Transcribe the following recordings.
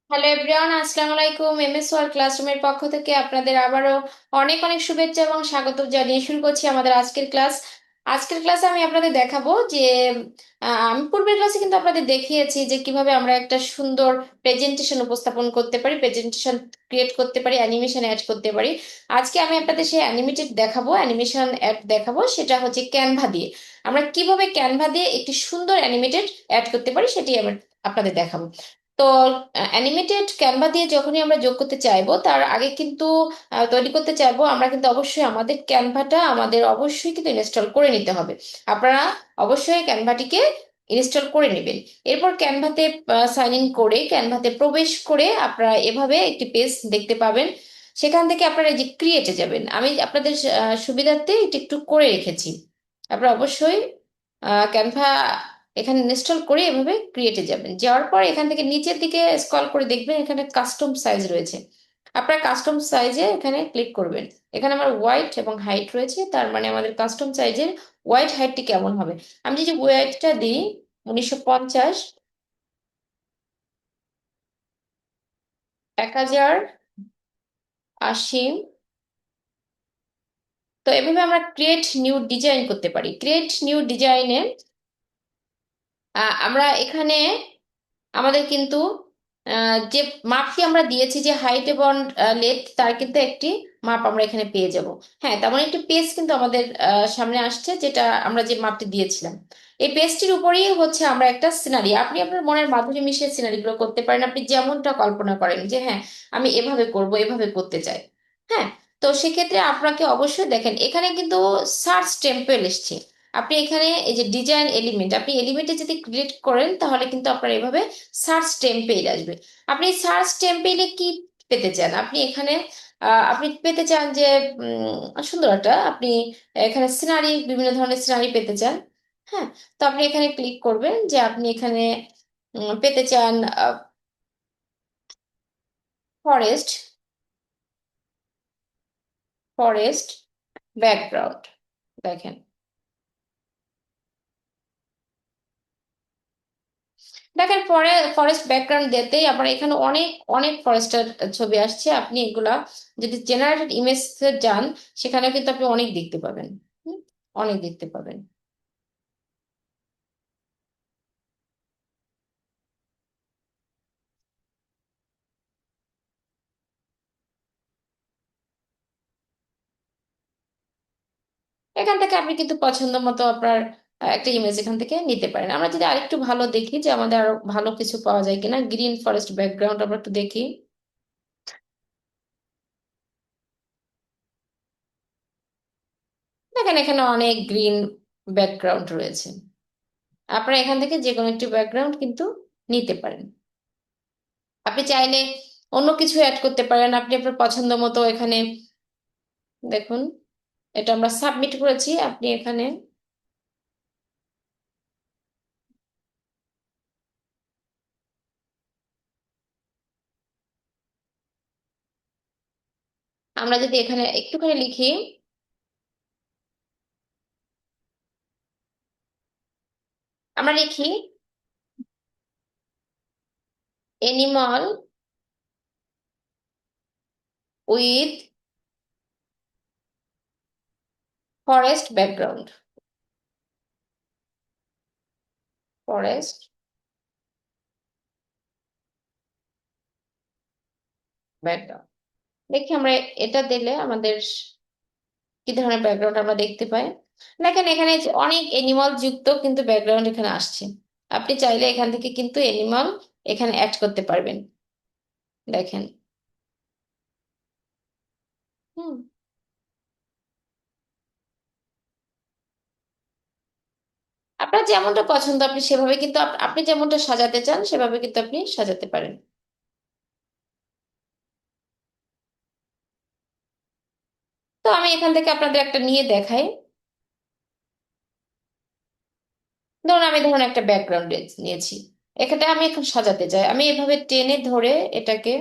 Hello everyone, আসসালামু আলাইকুম। MS world ক্লাসরুমের পক্ষ থেকে আপনাদের আবারও অনেক অনেক শুভেচ্ছা এবং স্বাগত জানিয়ে শুরু করছি আমাদের আজকের ক্লাস। আজকের ক্লাসে আমি আপনাদের দেখাবো যে আমি পূর্বের ক্লাসে কিন্তু আপনাদের দেখিয়েছি যে কিভাবে আমরা একটা সুন্দর প্রেজেন্টেশন উপস্থাপন করতে পারি, প্রেজেন্টেশন ক্রিয়েট করতে পারি, অ্যানিমেশন অ্যাড করতে পারি। আজকে আমি আপনাদের সেই অ্যানিমেটেড দেখাবো, অ্যানিমেশন অ্যাড দেখাবো, সেটা হচ্ছে ক্যানভা দিয়ে। আমরা কিভাবে ক্যানভা দিয়ে একটি সুন্দর অ্যানিমেটেড অ্যাড করতে পারি সেটি আমি আপনাদের দেখাবো। তো অ্যানিমেটেড ক্যানভা দিয়ে যখনই আমরা যোগ করতে চাইবো তার আগে কিন্তু তৈরি করতে চাইবো আমরা কিন্তু অবশ্যই আমাদের ক্যানভাটা আমাদের অবশ্যই কিন্তু ইনস্টল করে নিতে হবে। আপনারা অবশ্যই ক্যানভাটিকে ইনস্টল করে নেবেন। এরপর ক্যানভাতে সাইন ইন করে ক্যানভাতে প্রবেশ করে আপনারা এভাবে একটি পেজ দেখতে পাবেন। সেখান থেকে আপনারা এই যে ক্রিয়েটে যাবেন, আমি আপনাদের সুবিধার্থে একটু একটু করে রেখেছি। আপনারা অবশ্যই ক্যানভা এখানে ইনস্টল করে এভাবে ক্রিয়েটে যাবেন। যাওয়ার পর এখান থেকে নিচের দিকে স্ক্রল করে দেখবেন এখানে কাস্টম সাইজ রয়েছে। আপনার কাস্টম সাইজে এখানে ক্লিক করবেন। এখানে আমার হোয়াইট এবং হাইট রয়েছে, তার মানে আমাদের কাস্টম সাইজের হোয়াইট হাইটটি কেমন হবে। আমি যদি হোয়াইটটা দিই 1950, 1080, তো এভাবে আমরা ক্রিয়েট নিউ ডিজাইন করতে পারি। ক্রিয়েট নিউ ডিজাইনে আমরা এখানে আমাদের কিন্তু যে মাপটি আমরা দিয়েছি যে হাইট এবং লেন্থ, তার কিন্তু একটি মাপ আমরা এখানে পেয়ে যাব। হ্যাঁ, তেমন একটি পেজ কিন্তু আমাদের সামনে আসছে, যেটা আমরা যে মাপটি দিয়েছিলাম। এই পেজটির উপরেই হচ্ছে আমরা একটা সিনারি, আপনি আপনার মনের মাধুরী মিশিয়ে সিনারিগুলো করতে পারেন, আপনি যেমনটা কল্পনা করেন যে হ্যাঁ আমি এভাবে করব, এভাবে করতে চাই। হ্যাঁ, তো সেক্ষেত্রে আপনাকে অবশ্যই দেখেন এখানে কিন্তু সার্চ টেম্পল এসছে। আপনি এখানে এই যে ডিজাইন এলিমেন্ট, আপনি এলিমেন্টে যদি ক্লিক করেন তাহলে কিন্তু আপনার এভাবে সার্চ টেম্পেল আসবে। আপনি সার্চ টেম্পেলে কি পেতে চান, আপনি এখানে আপনি পেতে চান যে সুন্দর একটা, আপনি এখানে সিনারি, বিভিন্ন ধরনের সিনারি পেতে চান। হ্যাঁ, তো আপনি এখানে ক্লিক করবেন যে আপনি এখানে পেতে চান ফরেস্ট, ফরেস্ট ব্যাকগ্রাউন্ড। দেখেন, দেখেন পরে ফরেস্ট ব্যাকগ্রাউন্ড দিতেই আপনার এখানে অনেক অনেক ফরেস্টের ছবি আসছে। আপনি এগুলা যদি জেনারেটেড ইমেজ যান, সেখানে কিন্তু আপনি অনেক দেখতে পাবেন। হুম, অনেক দেখতে পাবেন। এখান থেকে আপনি কিন্তু পছন্দ মতো আপনার একটা ইমেজ এখান থেকে নিতে পারেন। আমরা যদি আরেকটু ভালো দেখি যে আমাদের আরো ভালো কিছু পাওয়া যায় কিনা, গ্রিন ফরেস্ট ব্যাকগ্রাউন্ড আমরা একটু দেখি। দেখেন এখানে অনেক গ্রিন ব্যাকগ্রাউন্ড রয়েছে। আপনারা এখান থেকে যে কোনো একটি ব্যাকগ্রাউন্ড কিন্তু নিতে পারেন। আপনি চাইলে অন্য কিছু অ্যাড করতে পারেন, আপনি আপনার পছন্দ মতো এখানে দেখুন। এটা আমরা সাবমিট করেছি, আপনি এখানে আমরা যদি এখানে একটুখানি লিখি, আমরা লিখি animal with forest background, forest background. দেখি আমরা এটা দিলে আমাদের কি ধরনের ব্যাকগ্রাউন্ড আমরা দেখতে পাই। দেখেন এখানে যে অনেক এনিমাল যুক্ত কিন্তু ব্যাকগ্রাউন্ড এখানে আসছে। আপনি চাইলে এখান থেকে কিন্তু এনিমাল এখানে অ্যাড করতে পারবেন। দেখেন। হুম, আপনার যেমনটা পছন্দ আপনি সেভাবে কিন্তু আপনি যেমনটা সাজাতে চান সেভাবে কিন্তু আপনি সাজাতে পারেন। তো আমি এখান থেকে আপনাদের একটা নিয়ে দেখাই। ধরুন একটা ব্যাকগ্রাউন্ড নিয়েছি, এখানে আমি এখন সাজাতে চাই, আমি এভাবে টেনে ধরে এটাকে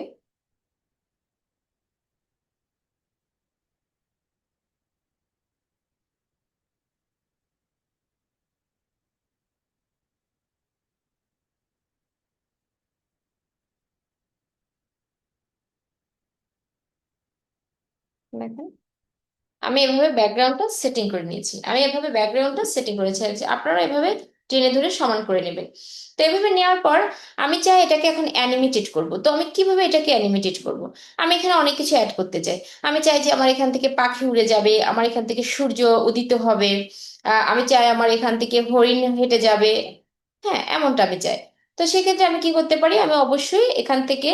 দেখেন, আমি এভাবে ব্যাকগ্রাউন্ডটা সেটিং করে নিয়েছি, আমি এভাবে ব্যাকগ্রাউন্ডটা সেটিং করেছি, আর যে আপনারা এভাবে টেনে ধরে সমান করে নেবেন। তো এভাবে নেওয়ার পর আমি চাই এটাকে এখন অ্যানিমেটেড করব। তো আমি কিভাবে এটাকে অ্যানিমেটেড করব? আমি এখানে অনেক কিছু অ্যাড করতে চাই। আমি চাই যে আমার এখান থেকে পাখি উড়ে যাবে, আমার এখান থেকে সূর্য উদিত হবে, আমি চাই আমার এখান থেকে হরিণ হেঁটে যাবে। হ্যাঁ, এমনটা আমি চাই। তো সেক্ষেত্রে আমি কি করতে পারি? আমি অবশ্যই এখান থেকে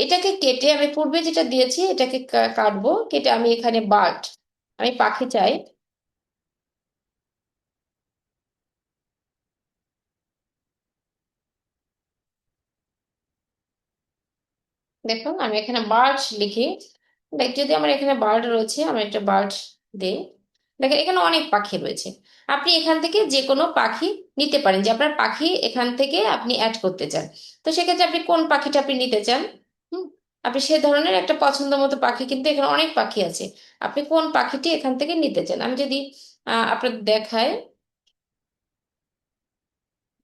এটাকে কেটে, আমি পূর্বে যেটা দিয়েছি এটাকে কাটবো, কেটে আমি এখানে বার্ড, আমি পাখি চাই। দেখুন আমি এখানে বার্ড লিখি। দেখ, যদি আমার এখানে বার্ড রয়েছে, আমি একটা বার্ড দিই। দেখেন এখানে অনেক পাখি রয়েছে। আপনি এখান থেকে যে কোনো পাখি নিতে পারেন, যে আপনার পাখি এখান থেকে আপনি অ্যাড করতে চান। তো সেক্ষেত্রে আপনি কোন পাখিটা আপনি নিতে চান? হুম, আপনি সে ধরনের একটা পছন্দ মতো পাখি, কিন্তু এখানে অনেক পাখি আছে, আপনি কোন পাখিটি এখান থেকে নিতে চান? আমি যদি আপনাদের দেখাই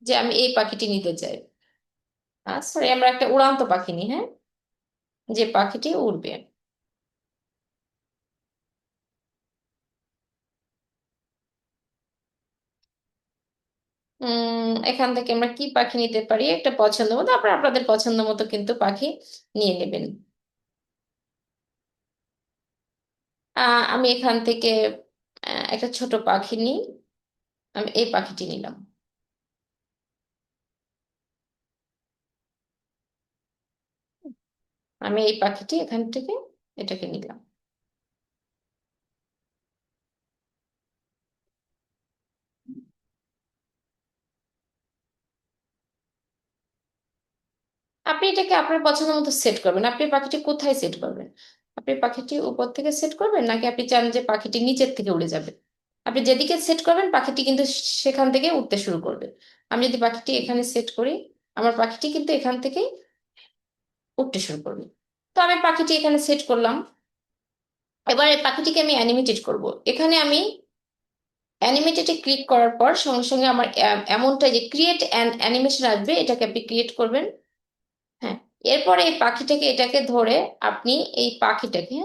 যে আমি এই পাখিটি নিতে চাই। সরি, আমরা একটা উড়ান্ত পাখি নিই, হ্যাঁ, যে পাখিটি উড়বে। এখান থেকে আমরা কি পাখি নিতে পারি? একটা পছন্দ মতো, আপনারা আপনাদের পছন্দ মতো কিন্তু পাখি নিয়ে নেবেন। আমি এখান থেকে একটা ছোট পাখি নিই। আমি এই পাখিটি নিলাম। আমি এই পাখিটি এখান থেকে এটাকে নিলাম। আপনি এটাকে আপনার পছন্দ মতো সেট করবেন। আপনি পাখিটি কোথায় সেট করবেন? আপনি পাখিটি উপর থেকে সেট করবেন, নাকি আপনি চান যে পাখিটি নিচের থেকে উড়ে যাবে? আপনি যেদিকে সেট করবেন পাখিটি কিন্তু সেখান থেকে উঠতে শুরু করবে। আমি যদি পাখিটি এখানে সেট করি, আমার পাখিটি কিন্তু এখান থেকে উঠতে শুরু করবে। তো আমি পাখিটি এখানে সেট করলাম। এবার এই পাখিটিকে আমি অ্যানিমেটেড করব। এখানে আমি অ্যানিমেটেডে ক্লিক করার পর সঙ্গে সঙ্গে আমার এমনটা যে ক্রিয়েট অ্যান অ্যানিমেশন আসবে, এটাকে আপনি ক্রিয়েট করবেন। হ্যাঁ, এরপরে এই পাখিটাকে, এটাকে ধরে আপনি এই পাখিটাকে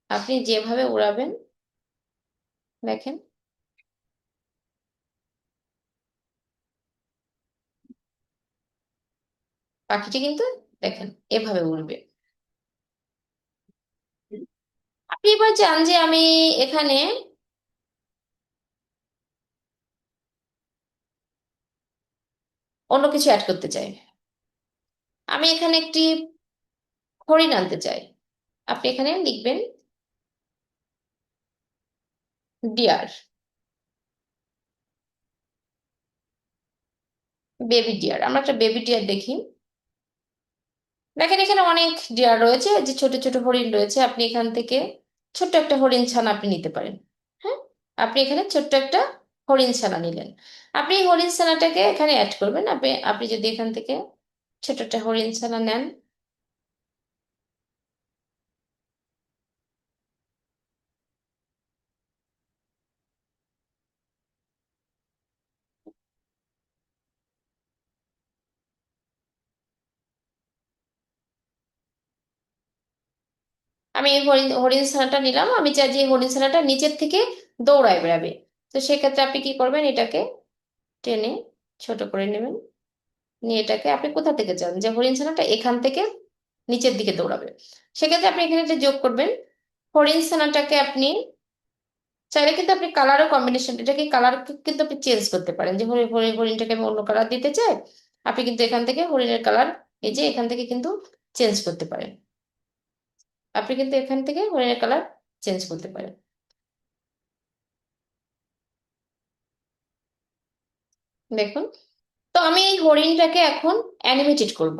আপনি যেভাবে উড়াবেন, দেখেন পাখিটি কিন্তু, দেখেন, এভাবে উড়বে। আপনি এবার চান যে আমি এখানে অন্য কিছু অ্যাড করতে চাই। আমি এখানে একটি হরিণ আনতে চাই। আপনি এখানে লিখবেন ডিয়ার, বেবি ডিয়ার। আমরা একটা বেবি ডিয়ার দেখি। দেখেন এখানে অনেক ডিয়ার রয়েছে, যে ছোট ছোট হরিণ রয়েছে। আপনি এখান থেকে ছোট্ট একটা হরিণ ছানা আপনি নিতে পারেন। হ্যাঁ, আপনি এখানে ছোট্ট একটা হরিণ ছানা নিলেন। আপনি এই হরিণ ছানাটাকে এখানে অ্যাড করবেন। আপনি আপনি যদি এখান থেকে ছোট একটা হরিণ ছানা নেন, আমি এই হরিণ হরিণ ছানাটা নিলাম। আমি চাই যে এই হরিণ ছানাটা নিচের থেকে দৌড়ায় বেড়াবে। তো সেক্ষেত্রে আপনি কি করবেন? এটাকে টেনে ছোট করে নেবেন। নিয়ে এটাকে আপনি কোথা থেকে চান যে হরিণ ছানাটা এখান থেকে নিচের দিকে দৌড়াবে? সেক্ষেত্রে আপনি এখানে একটা যোগ করবেন। হরিণ ছানাটাকে আপনি চাইলে কিন্তু আপনি কালারও কম্বিনেশন, এটাকে কালার কিন্তু আপনি চেঞ্জ করতে পারেন, যে হরিণটাকে আমি অন্য কালার দিতে চাই। আপনি কিন্তু এখান থেকে হরিণের কালার, এই যে এখান থেকে কিন্তু চেঞ্জ করতে পারেন। আপনি কিন্তু এখান থেকে হরিণের কালার চেঞ্জ করতে পারেন। দেখুন, তো আমি এই হরিণটাকে এখন অ্যানিমেটেড করব।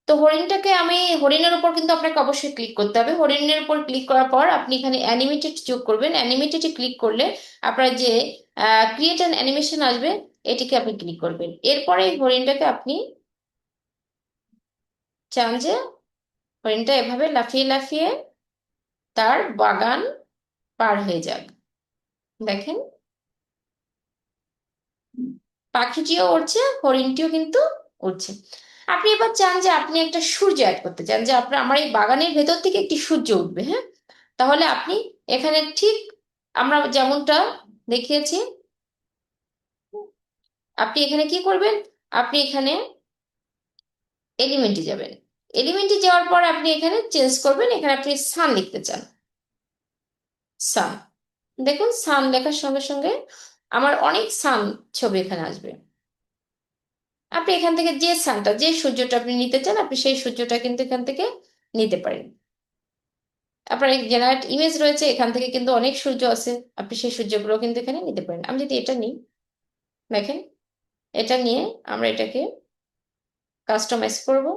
তো হরিণটাকে আমি, হরিণের উপর কিন্তু আপনাকে অবশ্যই ক্লিক করতে হবে। হরিণের উপর ক্লিক করার পর আপনি এখানে অ্যানিমেটেড যোগ করবেন। অ্যানিমেটেডে ক্লিক করলে আপনার যে ক্রিয়েট অ্যান অ্যানিমেশন আসবে, এটিকে আপনি ক্লিক করবেন। এরপরে এই হরিণটাকে আপনি চান যে হরিণটা এভাবে লাফিয়ে লাফিয়ে তার বাগান পার হয়ে যাক। দেখেন পাখিটিও উড়ছে, হরিণটিও কিন্তু উড়ছে। আপনি এবার চান যে আপনি একটা সূর্য অ্যাড করতে চান, যে আপনার, আমার এই বাগানের ভেতর থেকে একটি সূর্য উঠবে। হ্যাঁ, তাহলে আপনি এখানে ঠিক আমরা যেমনটা দেখিয়েছি, আপনি এখানে কি করবেন, আপনি এখানে এলিমেন্টে যাবেন। এলিমেন্টে যাওয়ার পর আপনি এখানে চেঞ্জ করবেন, এখানে আপনি সান লিখতে চান, সান। দেখুন সান লেখার সঙ্গে সঙ্গে আমার অনেক সান ছবি এখানে আসবে। আপনি এখান থেকে যে সানটা, যে সূর্যটা আপনি নিতে চান, আপনি সেই সূর্যটা কিন্তু এখান থেকে নিতে পারেন। আপনার জেনারেট ইমেজ রয়েছে, এখান থেকে কিন্তু অনেক সূর্য আছে, আপনি সেই সূর্যগুলো কিন্তু এখানে নিতে পারেন। আমি যদি এটা নিই, দেখেন, এটা নিয়ে আমরা এটাকে কাস্টমাইজ করব।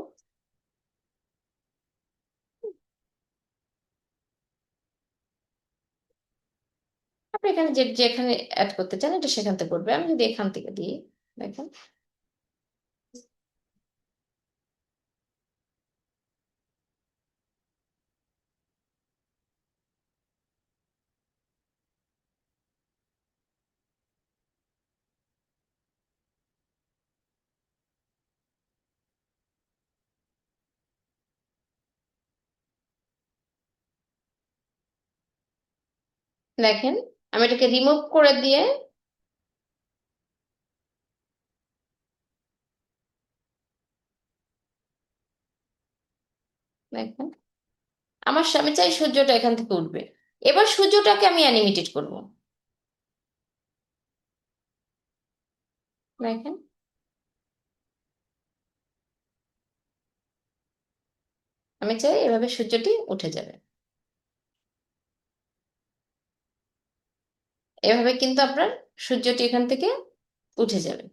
আপনি এখানে যেখানে অ্যাড করতে চান এটা সেখান থেকে করবে। আমি যদি এখান থেকে দিই, দেখেন, দেখেন আমি এটাকে রিমুভ করে দিয়ে, দেখেন আমি চাই সূর্যটা এখান থেকে উঠবে। এবার সূর্যটাকে আমি অ্যানিমেটেড করব। দেখেন, আমি চাই এভাবে সূর্যটি উঠে যাবে। এভাবে কিন্তু আপনার সূর্যটি এখান থেকে উঠে যাবে।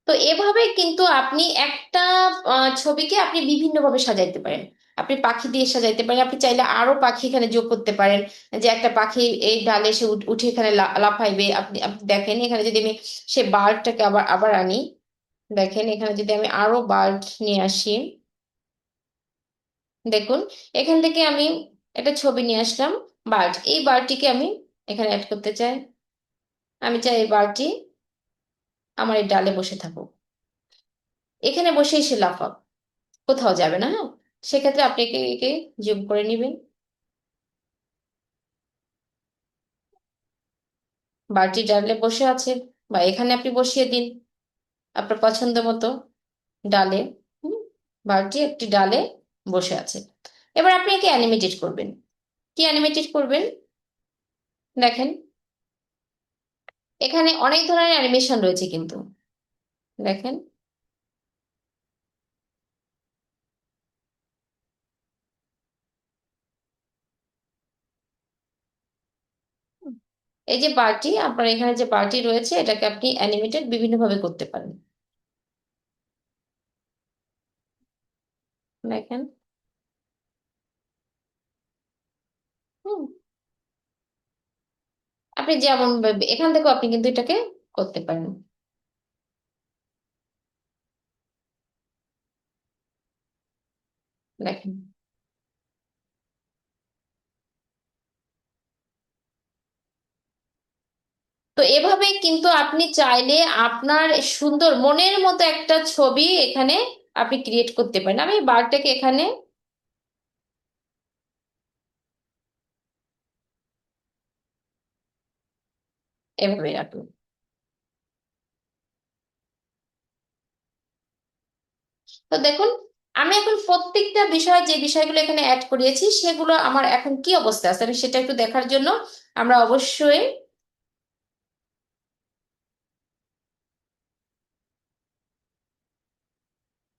তো এভাবে কিন্তু আপনি একটা ছবিকে আপনি বিভিন্ন ভাবে সাজাইতে পারেন। আপনি পাখি দিয়ে সাজাইতে পারেন, আপনি চাইলে আরো পাখি এখানে যোগ করতে পারেন, যে একটা পাখি এই ডালে এসে উঠে এখানে লাফাইবে। আপনি আপনি দেখেন এখানে যদি আমি সে বার্ডটাকে আবার আবার আনি, দেখেন এখানে যদি আমি আরো বার্ড নিয়ে আসি, দেখুন এখান থেকে আমি একটা ছবি নিয়ে আসলাম, বার্ড। এই বার্ডটিকে আমি এখানে অ্যাড করতে চাই। আমি চাই এই বার্ডটি আমার এই ডালে বসে থাকুক, এখানে বসেই সে লাফাক, কোথাও যাবে না। হ্যাঁ, সেক্ষেত্রে আপনি একে একে জুম করে নেবেন। বাড়তি ডালে বসে আছে, বা এখানে আপনি বসিয়ে দিন আপনার পছন্দ মতো ডালে। হুম, বাড়তি একটি ডালে বসে আছে। এবার আপনি একে অ্যানিমেটেড করবেন। কি অ্যানিমেটেড করবেন, দেখেন এখানে অনেক ধরনের অ্যানিমেশন রয়েছে কিন্তু, দেখেন এই যে বারটি, আপনার এখানে যে বারটি রয়েছে এটাকে আপনি অ্যানিমেটেড বিভিন্ন ভাবে করতে পারেন। দেখেন, হুম, আপনি যেমন এখান থেকেও আপনি কিন্তু এটাকে করতে পারেন। দেখেন, তো এভাবে কিন্তু আপনি চাইলে আপনার সুন্দর মনের মতো একটা ছবি এখানে আপনি ক্রিয়েট করতে পারেন। আমি বারটাকে এখানে এভাবে রাখলাম। তো দেখুন, আমি এখন প্রত্যেকটা বিষয়, যে বিষয়গুলো এখানে অ্যাড করিয়েছি সেগুলো আমার এখন কি অবস্থা আছে আমি সেটা একটু দেখার জন্য আমরা অবশ্যই,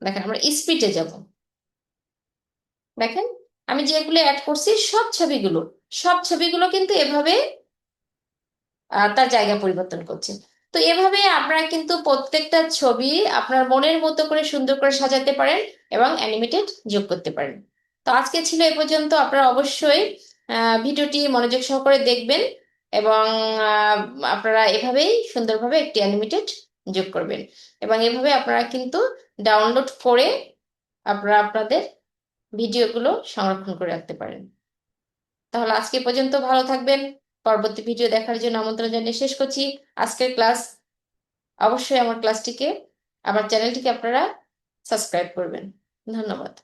দেখেন আমরা স্পিডে যাব। দেখেন আমি যেগুলো অ্যাড করছি সব ছবিগুলো কিন্তু এভাবে তার জায়গা পরিবর্তন করছে। তো এভাবে আপনারা কিন্তু প্রত্যেকটা ছবি আপনার মনের মতো করে সুন্দর করে সাজাতে পারেন এবং অ্যানিমেটেড যোগ করতে পারেন। তো আজকে ছিল এ পর্যন্ত। আপনারা অবশ্যই ভিডিওটি মনোযোগ সহকারে দেখবেন এবং আহ, আপনারা এভাবেই সুন্দরভাবে একটি অ্যানিমেটেড যোগ করবেন, এবং এভাবে আপনারা কিন্তু ডাউনলোড করে আপনারা আপনাদের ভিডিওগুলো সংরক্ষণ করে রাখতে পারেন। তাহলে আজকে পর্যন্ত, ভালো থাকবেন। পরবর্তী ভিডিও দেখার জন্য আমন্ত্রণ জানিয়ে শেষ করছি আজকের ক্লাস। অবশ্যই আমার চ্যানেলটিকে আপনারা সাবস্ক্রাইব করবেন। ধন্যবাদ।